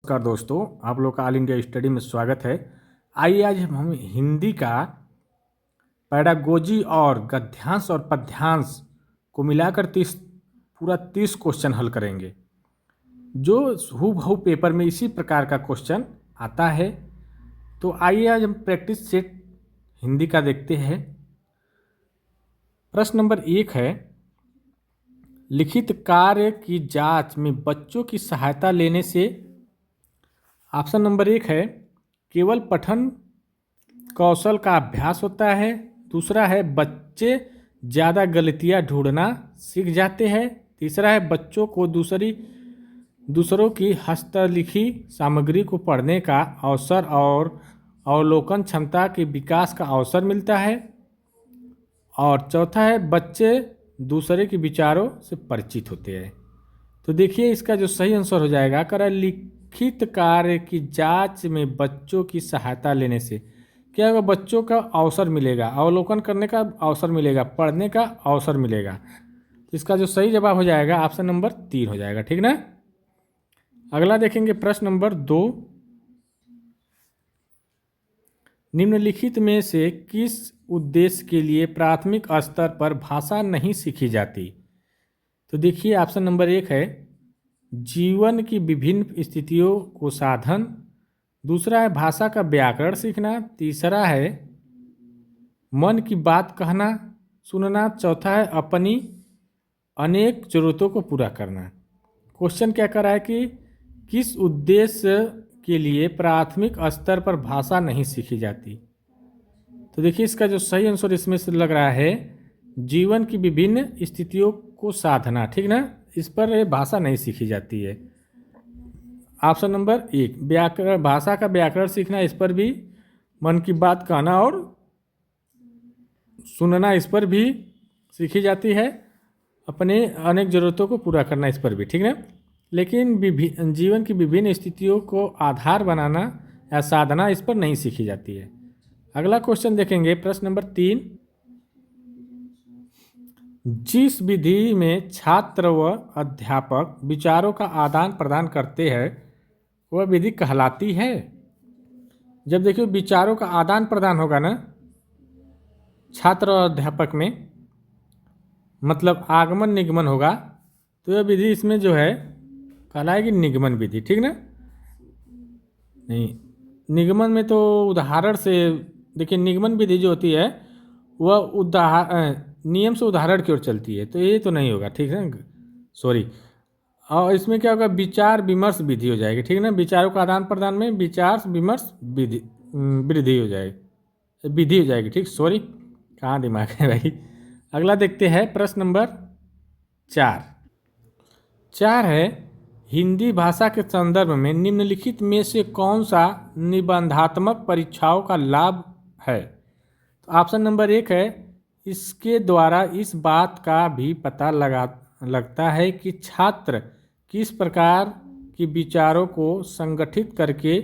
नमस्कार दोस्तों, आप लोग का ऑल इंडिया स्टडी में स्वागत है। आइए आज हम हिंदी का पैडागोजी और गद्यांश और पद्यांश को मिलाकर 30 क्वेश्चन हल करेंगे, जो हूबहू पेपर में इसी प्रकार का क्वेश्चन आता है। तो आइए आज हम प्रैक्टिस सेट हिंदी का देखते हैं। प्रश्न नंबर 1 है, लिखित कार्य की जांच में बच्चों की सहायता लेने से। ऑप्शन नंबर 1 है, केवल पठन कौशल का अभ्यास होता है। दूसरा है, बच्चे ज़्यादा गलतियां ढूंढना सीख जाते हैं। तीसरा है, बच्चों को दूसरों की हस्तलिखी सामग्री को पढ़ने का अवसर और अवलोकन क्षमता के विकास का अवसर मिलता है। और चौथा है, बच्चे दूसरे के विचारों से परिचित होते हैं। तो देखिए इसका जो सही आंसर हो जाएगा, कह रहा है लिखित कार्य की जांच में बच्चों की सहायता लेने से क्या होगा, बच्चों का अवसर मिलेगा, अवलोकन करने का अवसर मिलेगा, पढ़ने का अवसर मिलेगा। तो इसका जो सही जवाब हो जाएगा ऑप्शन नंबर 3 हो जाएगा। ठीक ना। अगला देखेंगे प्रश्न नंबर 2, निम्नलिखित में से किस उद्देश्य के लिए प्राथमिक स्तर पर भाषा नहीं सीखी जाती। तो देखिए ऑप्शन नंबर 1 है, जीवन की विभिन्न स्थितियों को साधन। दूसरा है, भाषा का व्याकरण सीखना। तीसरा है, मन की बात कहना सुनना। चौथा है, अपनी अनेक जरूरतों को पूरा करना। क्वेश्चन क्या कर रहा है कि किस उद्देश्य के लिए प्राथमिक स्तर पर भाषा नहीं सीखी जाती। तो देखिए इसका जो सही आंसर इसमें से लग रहा है, जीवन की विभिन्न स्थितियों को साधना। ठीक ना, इस पर भाषा नहीं सीखी जाती है। ऑप्शन नंबर 1, व्याकरण, भाषा का व्याकरण सीखना, इस पर भी मन की बात कहना और सुनना, इस पर भी सीखी जाती है। अपने अनेक ज़रूरतों को पूरा करना, इस पर भी। ठीक है, लेकिन जीवन की विभिन्न स्थितियों को आधार बनाना या साधना, इस पर नहीं सीखी जाती है। अगला क्वेश्चन देखेंगे, प्रश्न नंबर 3, जिस विधि में छात्र व अध्यापक विचारों का आदान प्रदान करते हैं वह विधि कहलाती है। जब देखिए विचारों का आदान प्रदान होगा ना छात्र और अध्यापक में, मतलब आगमन निगमन होगा, तो यह विधि इसमें जो है कहलाएगी निगमन विधि। ठीक ना। नहीं, निगमन में तो उदाहरण से, देखिए निगमन विधि जो होती है वह नियम से उदाहरण की ओर चलती है, तो ये तो नहीं होगा। ठीक है, सॉरी। और इसमें क्या होगा, विचार विमर्श विधि हो जाएगी। ठीक है ना, विचारों का आदान प्रदान में विचार विमर्श विधि वृद्धि हो जाएगी, विधि हो जाएगी। ठीक, सॉरी, कहाँ दिमाग है भाई। अगला देखते हैं प्रश्न नंबर 4 है, हिंदी भाषा के संदर्भ में निम्नलिखित में से कौन सा निबंधात्मक परीक्षाओं का लाभ है। तो ऑप्शन नंबर 1 है, इसके द्वारा इस बात का भी पता लगता है कि छात्र किस प्रकार की विचारों को संगठित करके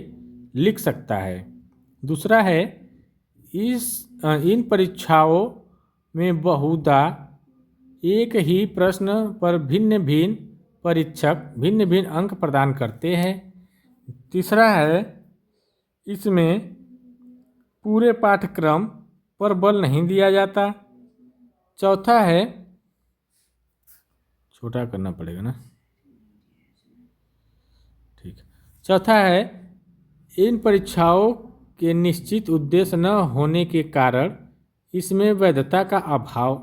लिख सकता है। दूसरा है, इन परीक्षाओं में बहुधा एक ही प्रश्न पर भिन्न भिन्न परीक्षक भिन्न भिन्न अंक प्रदान करते हैं। तीसरा है, इसमें पूरे पाठ्यक्रम पर बल नहीं दिया जाता। चौथा है, छोटा करना पड़ेगा ना, ठीक। चौथा है, इन परीक्षाओं के निश्चित उद्देश्य न होने के कारण इसमें वैधता का अभाव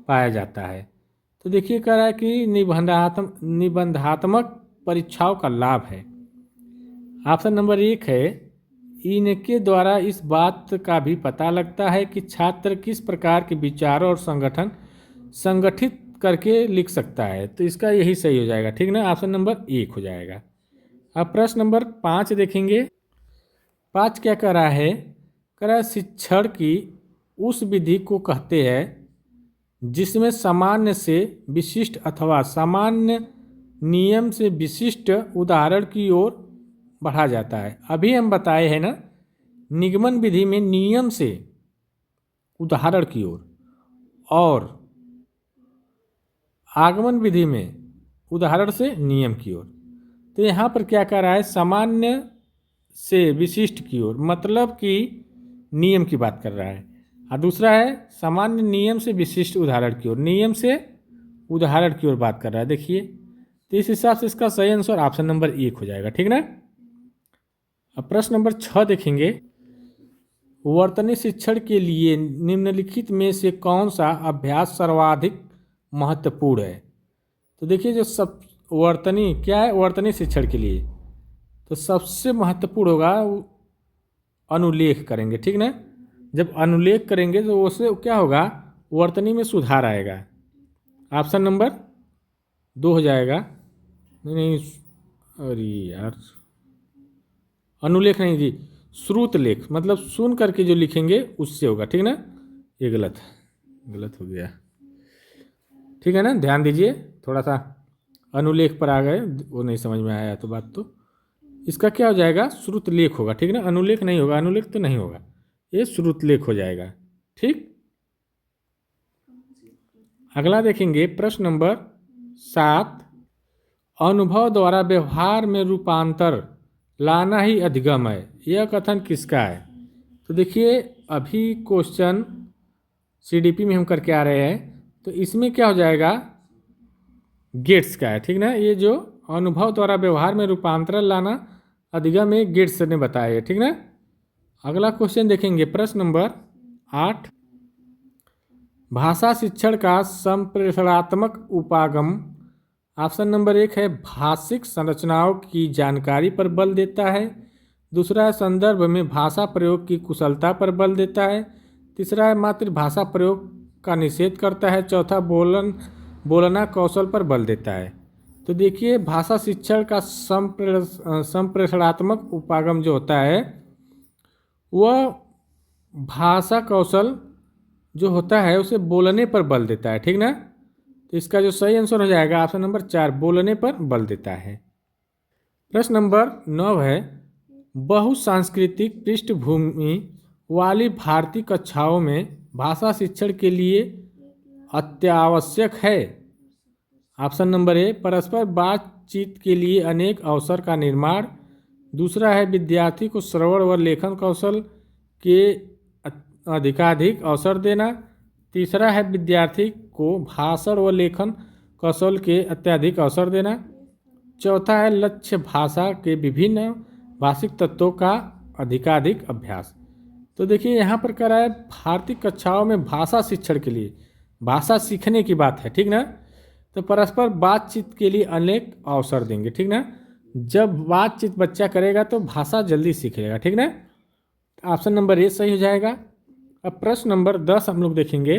पाया जाता है। तो देखिए कह रहा है कि निबंधात्मक परीक्षाओं का लाभ है। ऑप्शन नंबर 1 है, इनके द्वारा इस बात का भी पता लगता है कि छात्र किस प्रकार के विचारों और संगठन संगठित करके लिख सकता है। तो इसका यही सही हो जाएगा। ठीक ना, ऑप्शन नंबर 1 हो जाएगा। अब प्रश्न नंबर 5 देखेंगे। 5 क्या कह रहा है, कह रहा है शिक्षण की उस विधि को कहते हैं जिसमें सामान्य से विशिष्ट अथवा सामान्य नियम से विशिष्ट उदाहरण की ओर बढ़ा जाता है। अभी हम बताए हैं ना, निगमन विधि में नियम से उदाहरण की ओर, और आगमन विधि में उदाहरण से नियम की ओर। तो यहाँ पर क्या कर रहा है, सामान्य से विशिष्ट की ओर, मतलब कि नियम की बात कर रहा है। और दूसरा है सामान्य नियम से विशिष्ट उदाहरण की ओर, नियम से उदाहरण की ओर बात कर रहा है। देखिए, तो इस हिसाब से इसका सही आंसर ऑप्शन नंबर 1 हो जाएगा। ठीक ना। अब प्रश्न नंबर 6 देखेंगे। वर्तनी शिक्षण के लिए निम्नलिखित में से कौन सा अभ्यास सर्वाधिक महत्वपूर्ण है। तो देखिए, जो सब वर्तनी क्या है, वर्तनी शिक्षण के लिए तो सबसे महत्वपूर्ण होगा अनुलेख करेंगे। ठीक ना। जब अनुलेख करेंगे तो उससे क्या होगा, वर्तनी में सुधार आएगा। ऑप्शन नंबर 2 हो जाएगा। नहीं, अरे यार, अनुलेख नहीं जी, श्रुत लेख, मतलब सुन करके जो लिखेंगे उससे होगा। ठीक ना। ये गलत हो गया। ठीक है ना, ध्यान दीजिए, थोड़ा सा अनुलेख पर आ गए, वो नहीं समझ में आया तो बात, तो इसका क्या हो जाएगा, श्रुत लेख होगा। ठीक ना, अनुलेख नहीं होगा, अनुलेख तो नहीं होगा, ये श्रुत लेख हो जाएगा। ठीक। अगला देखेंगे प्रश्न नंबर 7। अनुभव द्वारा व्यवहार में रूपांतर लाना ही अधिगम है, यह कथन किसका है। तो देखिए, अभी क्वेश्चन सीडीपी में हम करके आ रहे हैं, तो इसमें क्या हो जाएगा, गेट्स का है। ठीक ना, ये जो अनुभव द्वारा व्यवहार में रूपांतरण लाना अधिगम में गेट्स ने बताया है। ठीक ना। अगला क्वेश्चन देखेंगे प्रश्न नंबर 8। भाषा शिक्षण का संप्रेषणात्मक उपागम। ऑप्शन नंबर 1 है भाषिक संरचनाओं की जानकारी पर बल देता है। दूसरा है संदर्भ में भाषा प्रयोग की कुशलता पर बल देता है। तीसरा है मातृभाषा प्रयोग का निषेध करता है। चौथा बोलना कौशल पर बल देता है। तो देखिए, भाषा शिक्षण का संप्रेषणात्मक उपागम जो होता है वह भाषा कौशल जो होता है उसे बोलने पर बल देता है। ठीक ना। तो इसका जो सही आंसर हो जाएगा ऑप्शन नंबर 4, बोलने पर बल देता है। प्रश्न नंबर 9 है बहुसांस्कृतिक पृष्ठभूमि वाली भारतीय कक्षाओं में भाषा शिक्षण के लिए अत्यावश्यक है। ऑप्शन नंबर ए परस्पर बातचीत के लिए अनेक अवसर का निर्माण। दूसरा है विद्यार्थी को श्रवण व लेखन कौशल के अधिकाधिक अवसर देना। तीसरा है विद्यार्थी को भाषण व लेखन कौशल के अत्यधिक अवसर देना। चौथा है लक्ष्य भाषा के विभिन्न भाषिक तत्वों का अधिकाधिक अभ्यास। तो देखिए, यहाँ पर कह रहा है भारतीय कक्षाओं में भाषा शिक्षण के लिए, भाषा सीखने की बात है। ठीक ना। तो परस्पर बातचीत के लिए अनेक अवसर देंगे। ठीक ना। जब बातचीत बच्चा करेगा तो भाषा जल्दी सीखेगा। ठीक ना। ऑप्शन नंबर ए सही हो जाएगा। अब प्रश्न नंबर 10 हम लोग देखेंगे।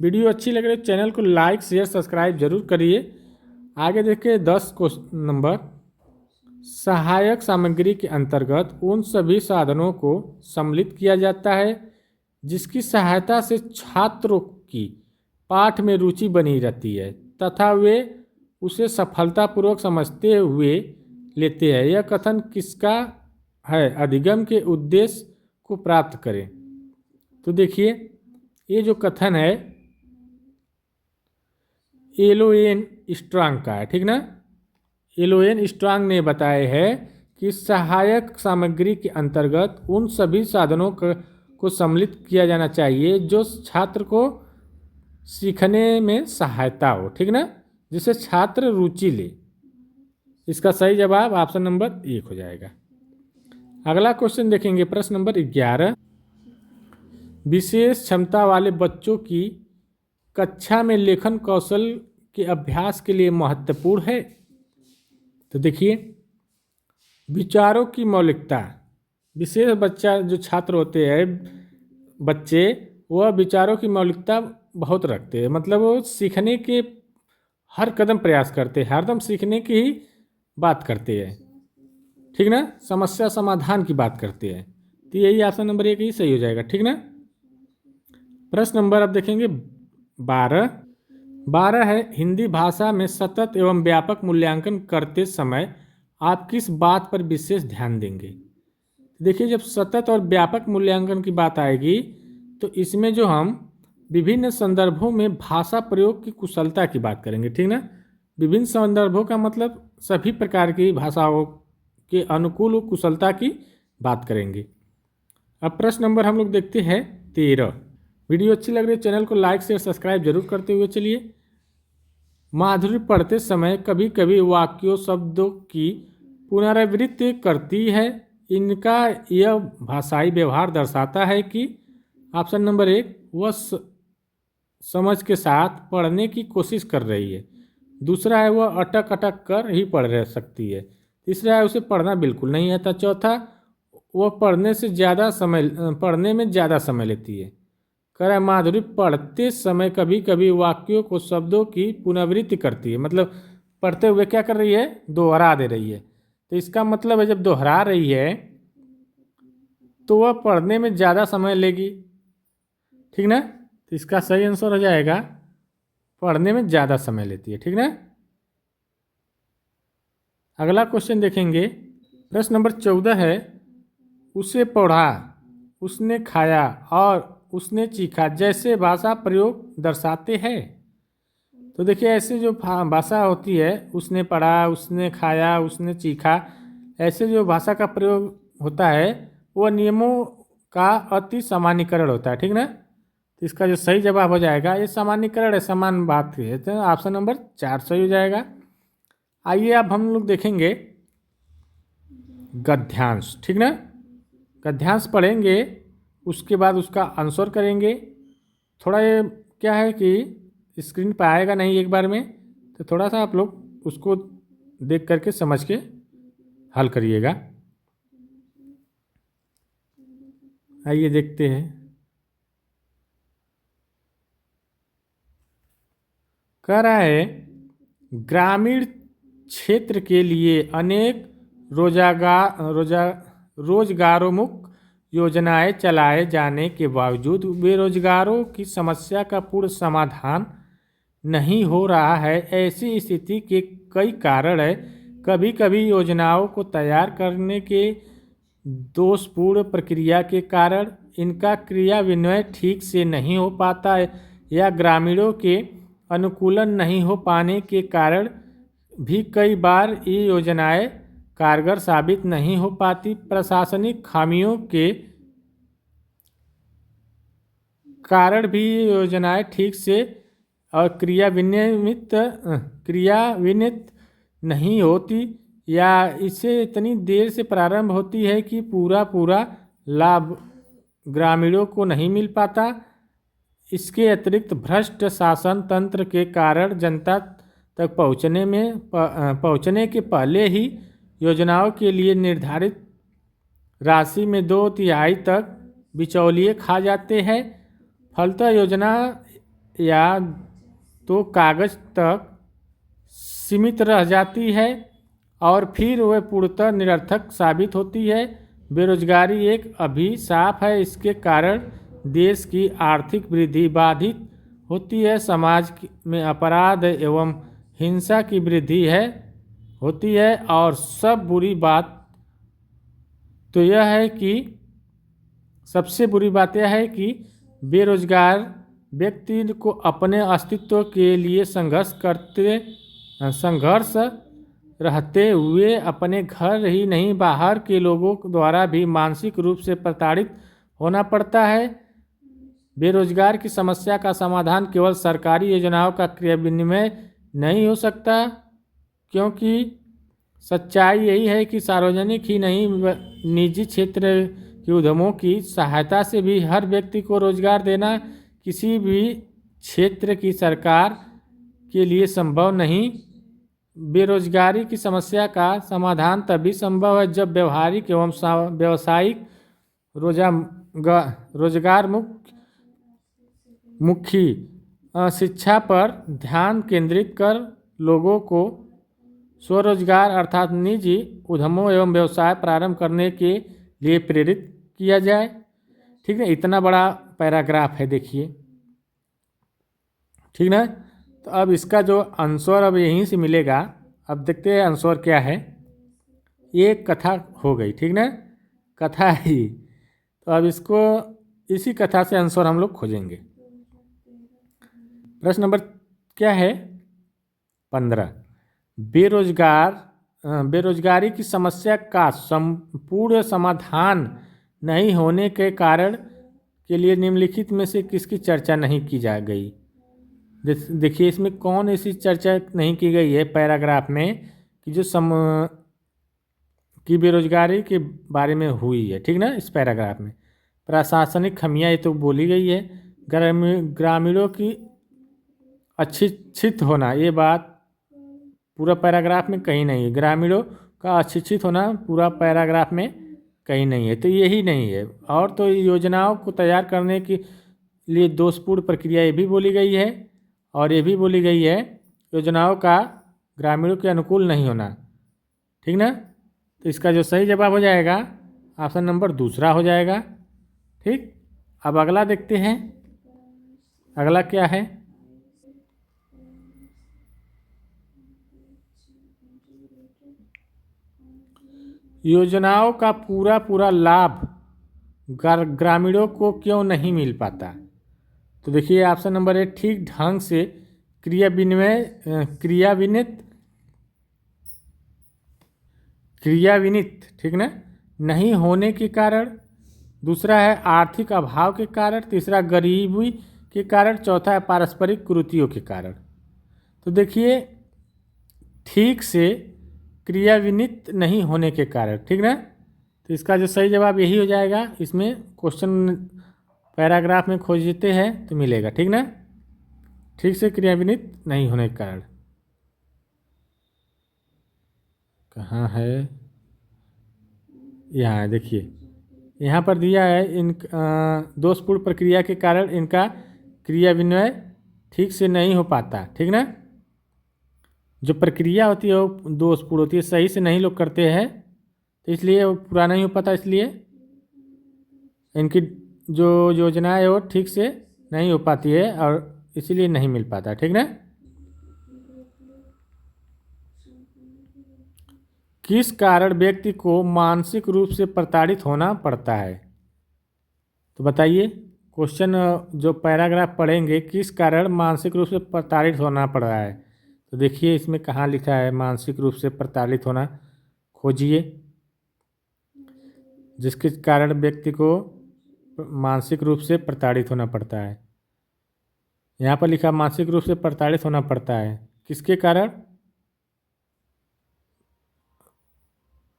वीडियो अच्छी लग रही है चैनल को लाइक शेयर सब्सक्राइब जरूर करिए। आगे देखिए 10 क्वेश्चन नंबर। सहायक सामग्री के अंतर्गत उन सभी साधनों को सम्मिलित किया जाता है जिसकी सहायता से छात्रों की पाठ में रुचि बनी रहती है तथा वे उसे सफलतापूर्वक समझते हुए लेते हैं। यह कथन किसका है, अधिगम के उद्देश्य को प्राप्त करें। तो देखिए, ये जो कथन है एलोएन स्ट्रांग का है। ठीक ना। एलोएन स्ट्रांग ने बताया है कि सहायक सामग्री के अंतर्गत उन सभी साधनों को सम्मिलित किया जाना चाहिए जो छात्र को सीखने में सहायता हो। ठीक ना, जिससे छात्र रुचि ले। इसका सही जवाब ऑप्शन नंबर 1 हो जाएगा। अगला क्वेश्चन देखेंगे प्रश्न नंबर 11। विशेष क्षमता वाले बच्चों की कक्षा में लेखन कौशल के अभ्यास के लिए महत्वपूर्ण है। तो देखिए, विचारों की मौलिकता। विशेष बच्चा जो छात्र होते हैं बच्चे, वह विचारों की मौलिकता बहुत रखते हैं, मतलब वो सीखने के हर कदम प्रयास करते हैं, हरदम सीखने की ही बात करते हैं। ठीक ना, समस्या समाधान की बात करते हैं। तो यही ऑप्शन नंबर 1 ही सही हो जाएगा। ठीक ना। प्रश्न नंबर अब देखेंगे 12 है हिंदी भाषा में सतत एवं व्यापक मूल्यांकन करते समय आप किस बात पर विशेष ध्यान देंगे। देखिए, जब सतत और व्यापक मूल्यांकन की बात आएगी तो इसमें जो हम विभिन्न संदर्भों में भाषा प्रयोग की कुशलता की बात करेंगे। ठीक ना। विभिन्न संदर्भों का मतलब सभी प्रकार की भाषाओं के अनुकूल कुशलता की बात करेंगे। अब प्रश्न नंबर हम लोग देखते हैं 13। वीडियो अच्छी लग रही है चैनल को लाइक शेयर सब्सक्राइब जरूर करते हुए चलिए। माधुरी पढ़ते समय कभी कभी वाक्यों शब्दों की पुनरावृत्ति करती है। इनका यह भाषाई व्यवहार दर्शाता है कि ऑप्शन नंबर 1 वह समझ के साथ पढ़ने की कोशिश कर रही है। दूसरा है वह अटक अटक कर ही पढ़ रह सकती है। तीसरा है उसे पढ़ना बिल्कुल नहीं आता। चौथा वह पढ़ने में ज़्यादा समय लेती है। कह रहा है माधुरी पढ़ते समय कभी कभी वाक्यों को शब्दों की पुनरावृत्ति करती है, मतलब पढ़ते हुए क्या कर रही है, दोहरा दे रही है। तो इसका मतलब है जब दोहरा रही है तो वह पढ़ने में ज़्यादा समय लेगी, ठीक ना। तो इसका सही आंसर हो जाएगा पढ़ने में ज़्यादा समय लेती है, ठीक ना। अगला क्वेश्चन देखेंगे, प्रश्न नंबर 14 है, उसे पढ़ा, उसने खाया और उसने चीखा जैसे भाषा प्रयोग दर्शाते हैं। तो देखिए ऐसे जो भाषा होती है, उसने पढ़ा, उसने खाया, उसने चीखा, ऐसे जो भाषा का प्रयोग होता है वह नियमों का अति सामान्यीकरण होता है, ठीक ना। तो इसका जो सही जवाब हो जाएगा, ये सामान्यीकरण है, समान बात है, तो ऑप्शन नंबर 4 सही हो जाएगा। आइए अब हम लोग देखेंगे गद्यांश, ठीक ना। गद्यांश पढ़ेंगे, उसके बाद उसका आंसर करेंगे। थोड़ा ये क्या है कि स्क्रीन पर आएगा नहीं एक बार में, तो थोड़ा सा आप लोग उसको देख करके समझ के हल करिएगा। आइए देखते हैं। कह रहा है ग्रामीण क्षेत्र के लिए अनेक रोजगारोन्मुख योजनाएं चलाए जाने के बावजूद बेरोजगारों की समस्या का पूर्ण समाधान नहीं हो रहा है। ऐसी स्थिति के कई कारण है। कभी कभी योजनाओं को तैयार करने के दोषपूर्ण प्रक्रिया के कारण इनका क्रियान्वयन ठीक से नहीं हो पाता है, या ग्रामीणों के अनुकूलन नहीं हो पाने के कारण भी कई बार ये योजनाएं कारगर साबित नहीं हो पाती। प्रशासनिक खामियों के कारण भी ये योजनाएं ठीक से और क्रियान्वित नहीं होती, या इसे इतनी देर से प्रारंभ होती है कि पूरा लाभ ग्रामीणों को नहीं मिल पाता। इसके अतिरिक्त भ्रष्ट शासन तंत्र के कारण जनता तक पहुंचने के पहले ही योजनाओं के लिए निर्धारित राशि में 2/3 तक बिचौलिए खा जाते हैं। फलतः योजना या तो कागज तक सीमित रह जाती है और फिर वह पूर्णतः निरर्थक साबित होती है। बेरोजगारी एक अभिशाप है। इसके कारण देश की आर्थिक वृद्धि बाधित होती है, समाज में अपराध एवं हिंसा की वृद्धि होती है, और सब बुरी बात तो यह है कि सबसे बुरी बात यह है कि बेरोजगार व्यक्ति को अपने अस्तित्व के लिए संघर्ष रहते हुए अपने घर ही नहीं बाहर के लोगों द्वारा भी मानसिक रूप से प्रताड़ित होना पड़ता है। बेरोजगार की समस्या का समाधान केवल सरकारी योजनाओं का क्रियान्वयन नहीं हो सकता, क्योंकि सच्चाई यही है कि सार्वजनिक ही नहीं निजी क्षेत्र के उद्यमों की सहायता से भी हर व्यक्ति को रोजगार देना किसी भी क्षेत्र की सरकार के लिए संभव नहीं। बेरोजगारी की समस्या का समाधान तभी संभव है जब व्यवहारिक एवं व्यावसायिक रोजगार मुखी शिक्षा पर ध्यान केंद्रित कर लोगों को स्वरोजगार अर्थात निजी उद्यमों एवं व्यवसाय प्रारंभ करने के लिए प्रेरित किया जाए, ठीक है। इतना बड़ा पैराग्राफ है, देखिए, ठीक ना। तो अब इसका जो आंसर अब यहीं से मिलेगा। अब देखते हैं आंसर क्या है। ये कथा हो गई, ठीक ना, कथा ही। तो अब इसको इसी कथा से आंसर हम लोग खोजेंगे। प्रश्न नंबर क्या है, 15। बेरोजगार बेरोजगारी की समस्या का संपूर्ण समाधान नहीं होने के कारण के लिए निम्नलिखित में से किसकी चर्चा नहीं की जा गई। देखिए इसमें कौन ऐसी चर्चा नहीं की गई है पैराग्राफ में कि जो की बेरोजगारी के बारे में हुई है, ठीक ना। इस पैराग्राफ में प्रशासनिक खामियां ये तो बोली गई है। ग्रामीणों की अशिक्षित होना, ये बात पूरा पैराग्राफ में कहीं नहीं है। ग्रामीणों का अशिक्षित होना पूरा पैराग्राफ में कहीं नहीं है, तो यही नहीं है। और तो योजनाओं को तैयार करने के लिए दोषपूर्ण प्रक्रिया ये भी बोली गई है, और ये भी बोली गई है योजनाओं का ग्रामीणों के अनुकूल नहीं होना, ठीक ना। तो इसका जो सही जवाब हो जाएगा ऑप्शन नंबर दूसरा हो जाएगा, ठीक। अब अगला देखते हैं, अगला क्या है। योजनाओं का पूरा पूरा लाभ ग्रामीणों को क्यों नहीं मिल पाता। तो देखिए ऑप्शन नंबर ए, ठीक ढंग से क्रियान्वित ठीक ना नहीं होने के कारण, दूसरा है आर्थिक अभाव के कारण, तीसरा गरीबी के कारण, चौथा है पारस्परिक कुरीतियों के कारण। तो देखिए ठीक से क्रियान्वित नहीं होने के कारण, ठीक ना। तो इसका जो सही जवाब यही हो जाएगा। इसमें क्वेश्चन पैराग्राफ में खोजते हैं तो मिलेगा, ठीक ना। ठीक से क्रियान्वित नहीं होने के कारण कहाँ है, यहाँ देखिए यहाँ पर दिया है इन दोषपूर्ण प्रक्रिया के कारण इनका क्रियान्वयन ठीक से नहीं हो पाता, ठीक ना। जो प्रक्रिया होती है वो दोषपूर्ण होती है, सही से नहीं लोग करते हैं, तो इसलिए वो पूरा नहीं हो पाता। इसलिए इनकी जो योजना है वो ठीक से नहीं हो पाती है और इसीलिए नहीं मिल पाता, ठीक ना। किस कारण व्यक्ति को मानसिक रूप से प्रताड़ित होना पड़ता है। तो बताइए क्वेश्चन जो पैराग्राफ पढ़ेंगे, किस कारण मानसिक रूप से प्रताड़ित होना पड़ रहा है। तो देखिए इसमें कहाँ लिखा है मानसिक रूप से प्रताड़ित होना, खोजिए जिसके कारण व्यक्ति को मानसिक रूप से प्रताड़ित होना पड़ता है। यहाँ पर लिखा मानसिक रूप से प्रताड़ित होना पड़ता है किसके कारण,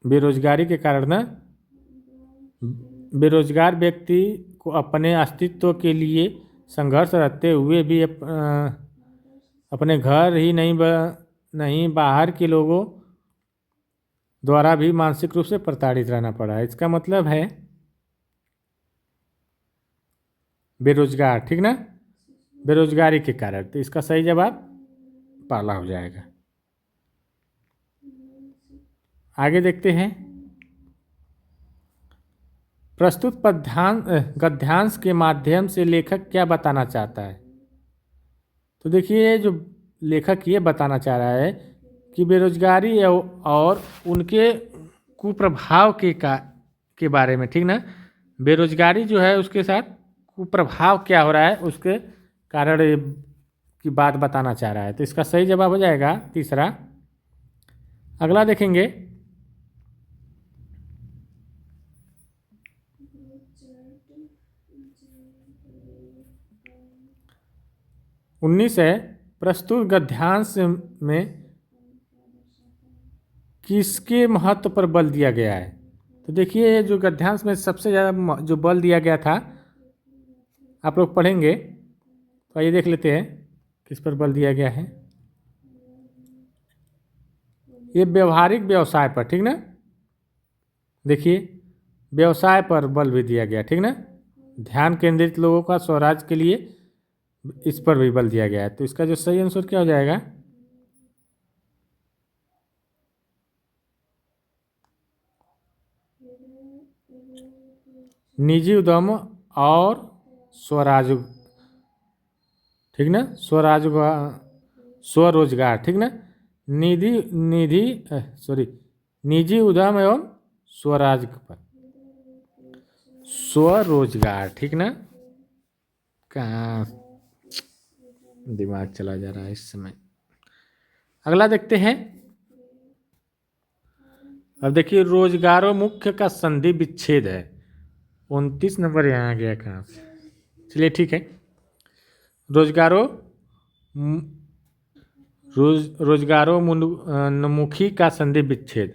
बेरोजगारी के कारण ना। बेरोजगार व्यक्ति को अपने अस्तित्व के लिए संघर्ष रहते हुए भी अपने घर ही नहीं बाहर के लोगों द्वारा भी मानसिक रूप से प्रताड़ित रहना पड़ा है। इसका मतलब है बेरोजगार, ठीक ना, बेरोजगारी के कारण। तो इसका सही जवाब पहला हो जाएगा। आगे देखते हैं, प्रस्तुत गद्यांश के माध्यम से लेखक क्या बताना चाहता है। तो देखिए जो लेखक ये बताना चाह रहा है कि बेरोजगारी और उनके कुप्रभाव के बारे में, ठीक ना। बेरोजगारी जो है उसके साथ कुप्रभाव क्या हो रहा है उसके कारण की बात बताना चाह रहा है। तो इसका सही जवाब हो जाएगा तीसरा। अगला देखेंगे, उन्नीस है, प्रस्तुत गद्यांश में किसके महत्व पर बल दिया गया है। तो देखिए जो गद्यांश में सबसे ज़्यादा जो बल दिया गया था आप लोग पढ़ेंगे, तो आइए देख लेते हैं किस पर बल दिया गया है। ये व्यवहारिक व्यवसाय पर, ठीक ना। देखिए व्यवसाय पर बल भी दिया गया, ठीक ना। ध्यान केंद्रित लोगों का स्वराज के लिए इस पर भी बल दिया गया है। तो इसका जो सही आंसर क्या हो जाएगा, निजी उद्यम और स्वराज, ठीक ना, स्वरोजगार, ठीक ना। निजी उद्यम एवं स्वराज पर स्वरोजगार, ठीक ना। कहाँ दिमाग चला जा रहा है इस समय। अगला देखते हैं, अब देखिए रोजगारोन्मुख का संधि विच्छेद है। 29 नंबर यहाँ आ गया कहाँ से। चलिए ठीक है। रोजगारों रोजगारोन्मुखी का संधि विच्छेद,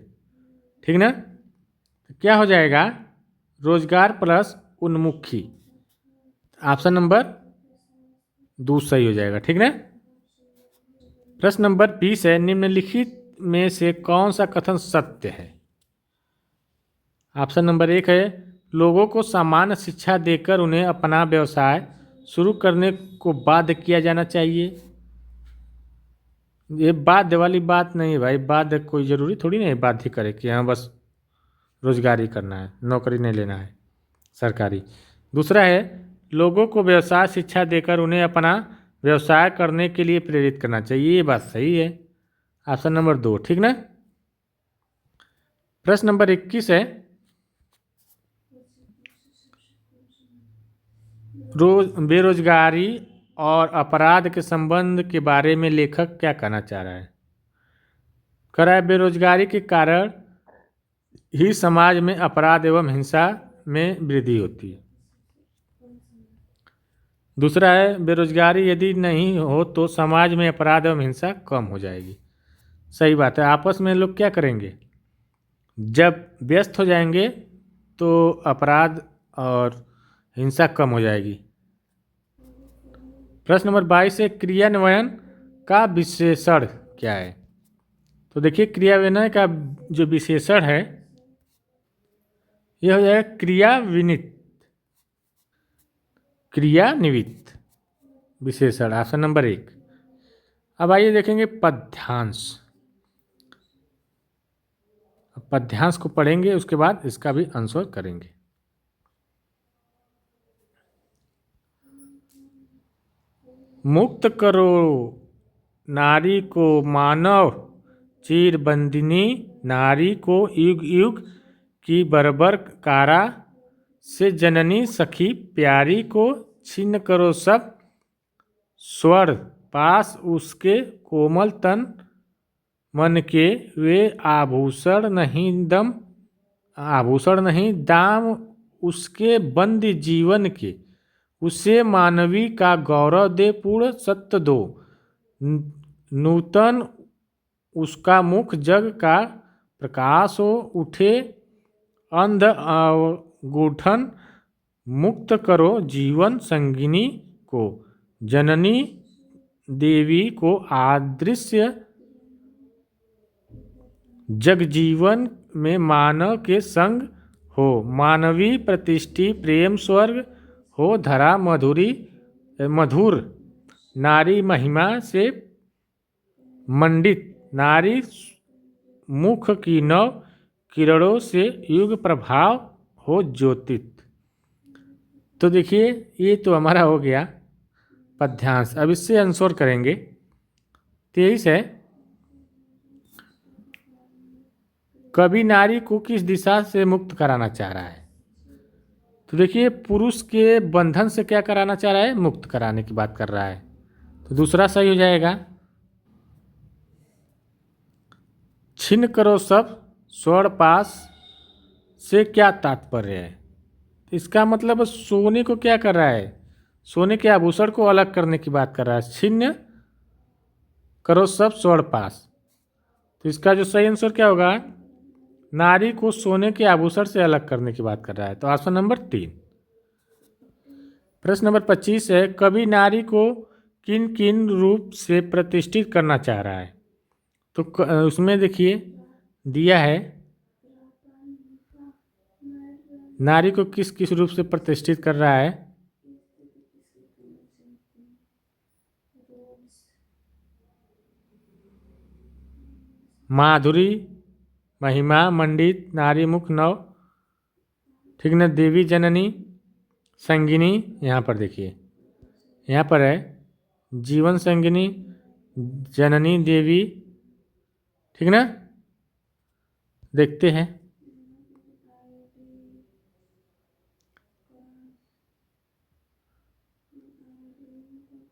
ठीक ना। तो क्या हो जाएगा, रोजगार प्लस उन्मुखी। ऑप्शन नंबर 2 सही हो जाएगा, ठीक ना। प्रश्न नंबर 20 है, निम्नलिखित में से कौन सा कथन सत्य है। ऑप्शन नंबर 1 है, लोगों को सामान्य शिक्षा देकर उन्हें अपना व्यवसाय शुरू करने को बाध्य किया जाना चाहिए। ये बाध्य वाली बात नहीं है भाई, बाध्य कोई ज़रूरी थोड़ी नहीं है बाध्य करे कि हाँ बस रोजगार ही करना है, नौकरी नहीं लेना है सरकारी। दूसरा है, लोगों को व्यवसाय शिक्षा देकर उन्हें अपना व्यवसाय करने के लिए प्रेरित करना चाहिए। ये बात सही है, ऑप्शन नंबर 2, ठीक ना। प्रश्न नंबर 21 है, बेरोजगारी और अपराध के संबंध के बारे में लेखक क्या कहना चाह रहा है। कह रहा है बेरोजगारी के कारण ही समाज में अपराध एवं हिंसा में वृद्धि होती है। दूसरा है, बेरोजगारी यदि नहीं हो तो समाज में अपराध एवं हिंसा कम हो जाएगी। सही बात है, आपस में लोग क्या करेंगे, जब व्यस्त हो जाएंगे तो अपराध और हिंसा कम हो जाएगी। प्रश्न नंबर 22 है, क्रियान्वयन का विशेषण क्या है। तो देखिए क्रियान्वयन का जो विशेषण है यह हो जाएगा क्रियान्वित, क्रियान्वित विशेषण, ऑप्शन नंबर 1। अब आइए देखेंगे पद्यांश। पद्यांश को पढ़ेंगे उसके बाद इसका भी आंसर करेंगे। मुक्त करो नारी को मानव चिरबंदिनी, नारी को युग युग की बर्बर कारा से जननी सखी प्यारी को छिन्न करो सब स्वर पास उसके कोमल तन मन के वे आभूषण नहीं दाम उसके बंदी जीवन के, उसे मानवी का गौरव दे पूर्ण सत्य दो, नूतन उसका मुख जग का प्रकाश हो उठे अंध अवगुठन, मुक्त करो जीवन संगिनी को, जननी देवी को आदृश्य जगजीवन में मानव के संग हो, मानवी प्रतिष्ठि प्रेम स्वर्ग हो धरा मधुर, नारी महिमा से मंडित, नारी मुख की नव किरणों से युग प्रभाव हो ज्योतित। तो देखिए ये तो हमारा हो गया पद्यांश। अब इससे आंसर करेंगे। 23 है, कवि नारी को किस दिशा से मुक्त कराना चाह रहा है। तो देखिए पुरुष के बंधन से क्या कराना चाह रहा है, मुक्त कराने की बात कर रहा है, तो दूसरा सही हो जाएगा। छिन्न करो सब स्वर्ण पास से क्या तात्पर्य है, तो इसका मतलब सोने को क्या कर रहा है, सोने के आभूषण को अलग करने की बात कर रहा है। छिन्न करो सब स्वर्ण पास, तो इसका जो सही आंसर क्या होगा, नारी को सोने के आभूषण से अलग करने की बात कर रहा है, तो ऑप्शन नंबर 3। प्रश्न नंबर 25 है, कवि नारी को किन किन रूप से प्रतिष्ठित करना चाह रहा है। तो उसमें देखिए दिया है नारी को किस किस रूप से प्रतिष्ठित कर रहा है। माधुरी, महिमा, मंडित, नारी मुख नव, ठीक ना, देवी जननी संगिनी, यहाँ पर देखिए यहाँ पर है जीवन संगिनी, जननी देवी, ठीक ना। देखते हैं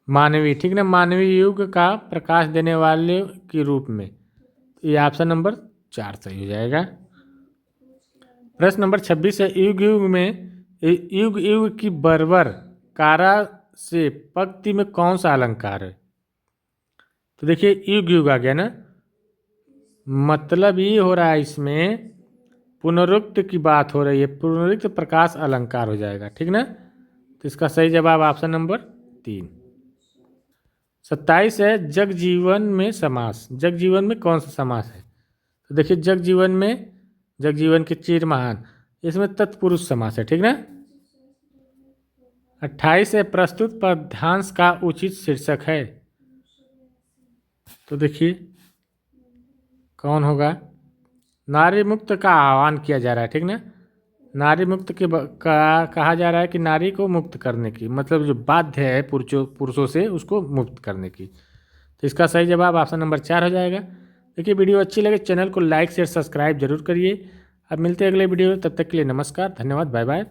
मानवी, ठीक ना, मानवीय युग का प्रकाश देने वाले के रूप में, ये ऑप्शन नंबर 4 सही हो जाएगा। प्रश्न नंबर 26 है, युग युग में युग युग की बर्बर कारा से पंक्ति में कौन सा अलंकार है? तो देखिए युग युग आ गया ना, मतलब ये हो रहा है इसमें पुनरुक्त की बात हो रही है, पुनरुक्त प्रकाश अलंकार हो जाएगा, ठीक ना। तो इसका सही जवाब ऑप्शन नंबर 3। 27 है, जगजीवन में समास, जगजीवन में कौन सा समास है? तो देखिए जगजीवन में, जगजीवन के चिर महान, इसमें तत्पुरुष समास है, ठीक ना। 28 है, प्रस्तुत पद्यांश का उचित शीर्षक है। तो देखिए कौन होगा? नारी मुक्त का आह्वान किया जा रहा है, ठीक ना। नारी मुक्त के कहा जा रहा है कि नारी को मुक्त करने की, मतलब जो बाध्य है पुरुषों से उसको मुक्त करने की। तो इसका सही जवाब ऑप्शन नंबर 4 हो जाएगा। देखिए वीडियो अच्छी लगे चैनल को लाइक शेयर सब्सक्राइब जरूर करिए। अब मिलते हैं अगले वीडियो में, तब तक के लिए नमस्कार, धन्यवाद, बाय बाय।